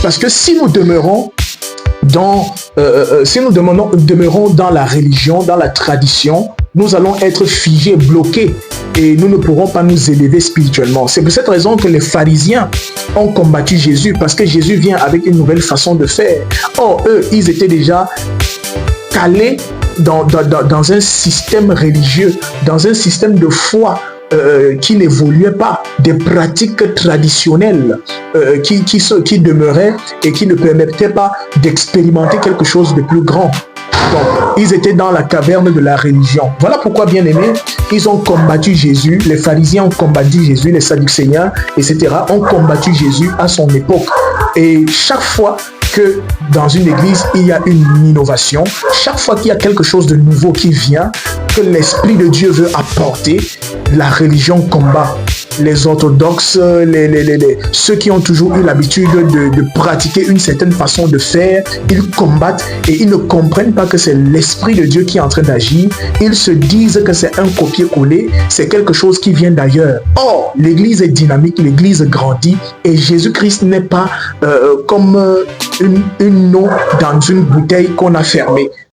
Parce que si nous demeurons demeurons dans la religion, dans la tradition, nous allons être figés, bloqués et nous ne pourrons pas nous élever spirituellement. C'est pour cette raison que les pharisiens ont combattu Jésus, parce que Jésus vient avec une nouvelle façon de faire. Or, eux, ils étaient déjà calés dans un système religieux, dans un système de foi qui n'évoluait pas, des pratiques traditionnelles qui demeuraient et qui ne permettaient pas d'expérimenter quelque chose de plus grand. Donc, ils étaient dans la caverne de la religion. Voilà pourquoi, bien aimés, ils ont combattu Jésus. Les pharisiens ont combattu Jésus, les sadducéens, etc. ont combattu Jésus à son époque. Et chaque fois que dans une église, il y a une innovation, chaque fois qu'il y a quelque chose de nouveau qui vient, que l'Esprit de Dieu veut apporter, la religion combat. Les orthodoxes, ceux qui ont toujours eu l'habitude de pratiquer une certaine façon de faire, ils combattent et ils ne comprennent pas que c'est l'Esprit de Dieu qui est en train d'agir. Ils se disent que c'est un copier-coller, c'est quelque chose qui vient d'ailleurs. Or, l'Église est dynamique, l'Église grandit et Jésus-Christ n'est pas comme une eau dans une bouteille qu'on a fermée.